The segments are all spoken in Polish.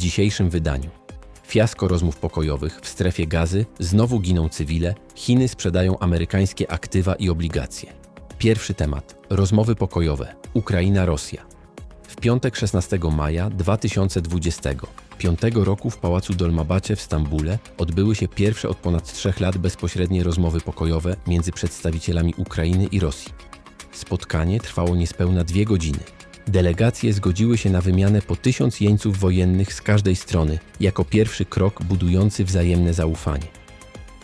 dzisiejszym wydaniu. Fiasko rozmów pokojowych w strefie Gazy, znowu giną cywile, Chiny sprzedają amerykańskie aktywa i obligacje. Pierwszy temat. Rozmowy pokojowe. Ukraina-Rosja. W piątek 16 maja 2025 roku w Pałacu Dolmabahce w Stambule odbyły się pierwsze od ponad 3 lat bezpośrednie rozmowy pokojowe między przedstawicielami Ukrainy i Rosji. Spotkanie trwało niespełna 2 godziny. Delegacje zgodziły się na wymianę po 1000 jeńców wojennych z każdej strony, jako pierwszy krok budujący wzajemne zaufanie.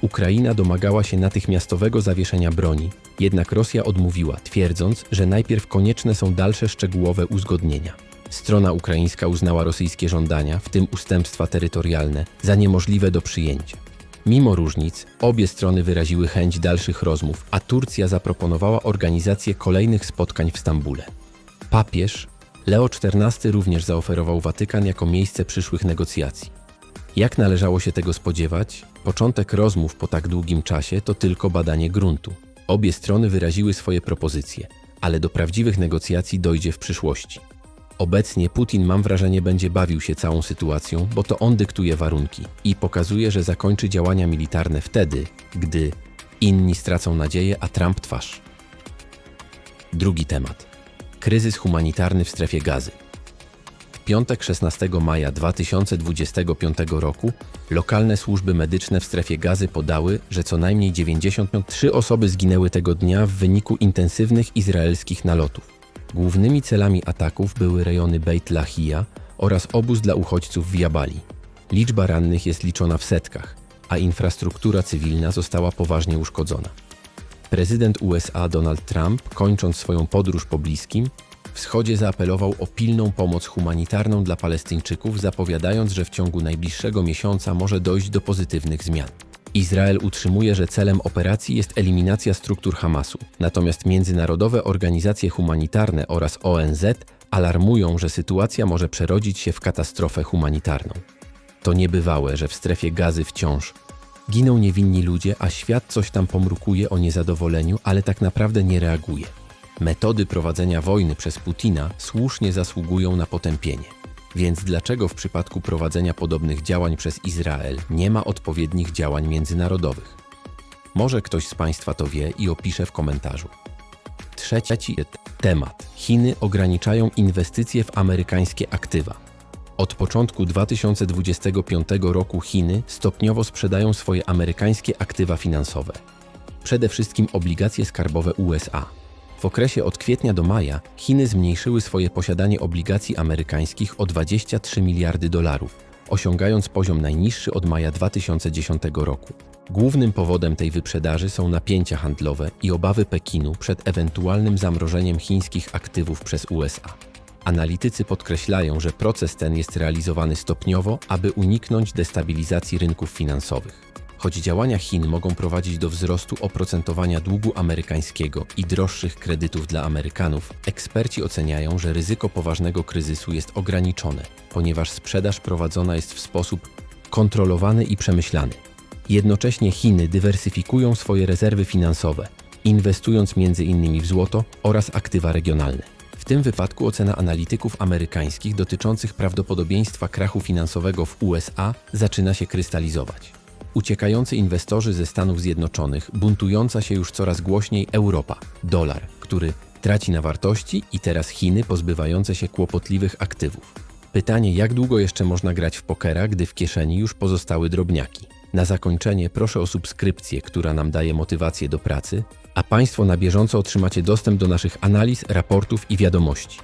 Ukraina domagała się natychmiastowego zawieszenia broni, jednak Rosja odmówiła, twierdząc, że najpierw konieczne są dalsze szczegółowe uzgodnienia. Strona ukraińska uznała rosyjskie żądania, w tym ustępstwa terytorialne, za niemożliwe do przyjęcia. Mimo różnic, obie strony wyraziły chęć dalszych rozmów, a Turcja zaproponowała organizację kolejnych spotkań w Stambule. Papież Leo XIV również zaoferował Watykan jako miejsce przyszłych negocjacji. Jak należało się tego spodziewać, początek rozmów po tak długim czasie to tylko badanie gruntu. Obie strony wyraziły swoje propozycje, ale do prawdziwych negocjacji dojdzie w przyszłości. Obecnie Putin, mam wrażenie, będzie bawił się całą sytuacją, bo to on dyktuje warunki i pokazuje, że zakończy działania militarne wtedy, gdy inni stracą nadzieję, a Trump twarz. Drugi temat. Kryzys humanitarny w strefie Gazy. W piątek 16 maja 2025 roku lokalne służby medyczne w strefie Gazy podały, że co najmniej 93 osoby zginęły tego dnia w wyniku intensywnych izraelskich nalotów. Głównymi celami ataków były rejony Beit Lahia oraz obóz dla uchodźców w Jabali. Liczba rannych jest liczona w setkach, a infrastruktura cywilna została poważnie uszkodzona. Prezydent USA Donald Trump, kończąc swoją podróż po Bliskim Wschodzie, zaapelował o pilną pomoc humanitarną dla Palestyńczyków, zapowiadając, że w ciągu najbliższego miesiąca może dojść do pozytywnych zmian. Izrael utrzymuje, że celem operacji jest eliminacja struktur Hamasu, natomiast międzynarodowe organizacje humanitarne oraz ONZ alarmują, że sytuacja może przerodzić się w katastrofę humanitarną. To niebywałe, że w strefie Gazy wciąż giną niewinni ludzie, a świat coś tam pomrukuje o niezadowoleniu, ale tak naprawdę nie reaguje. Metody prowadzenia wojny przez Putina słusznie zasługują na potępienie. Więc dlaczego w przypadku prowadzenia podobnych działań przez Izrael nie ma odpowiednich działań międzynarodowych? Może ktoś z Państwa to wie i opisze w komentarzu. Trzeci temat. Chiny ograniczają inwestycje w amerykańskie aktywa. Od początku 2025 roku Chiny stopniowo sprzedają swoje amerykańskie aktywa finansowe. Przede wszystkim obligacje skarbowe USA. W okresie od kwietnia do maja Chiny zmniejszyły swoje posiadanie obligacji amerykańskich o 23 miliardy dolarów, osiągając poziom najniższy od maja 2010 roku. Głównym powodem tej wyprzedaży są napięcia handlowe i obawy Pekinu przed ewentualnym zamrożeniem chińskich aktywów przez USA. Analitycy podkreślają, że proces ten jest realizowany stopniowo, aby uniknąć destabilizacji rynków finansowych. Choć działania Chin mogą prowadzić do wzrostu oprocentowania długu amerykańskiego i droższych kredytów dla Amerykanów, eksperci oceniają, że ryzyko poważnego kryzysu jest ograniczone, ponieważ sprzedaż prowadzona jest w sposób kontrolowany i przemyślany. Jednocześnie Chiny dywersyfikują swoje rezerwy finansowe, inwestując m.in. w złoto oraz aktywa regionalne. W tym wypadku ocena analityków amerykańskich dotyczących prawdopodobieństwa krachu finansowego w USA zaczyna się krystalizować. Uciekający inwestorzy ze Stanów Zjednoczonych, buntująca się już coraz głośniej Europa, dolar, który traci na wartości, i teraz Chiny pozbywające się kłopotliwych aktywów. Pytanie, jak długo jeszcze można grać w pokera, gdy w kieszeni już pozostały drobniaki? Na zakończenie proszę o subskrypcję, która nam daje motywację do pracy, a Państwo na bieżąco otrzymacie dostęp do naszych analiz, raportów i wiadomości.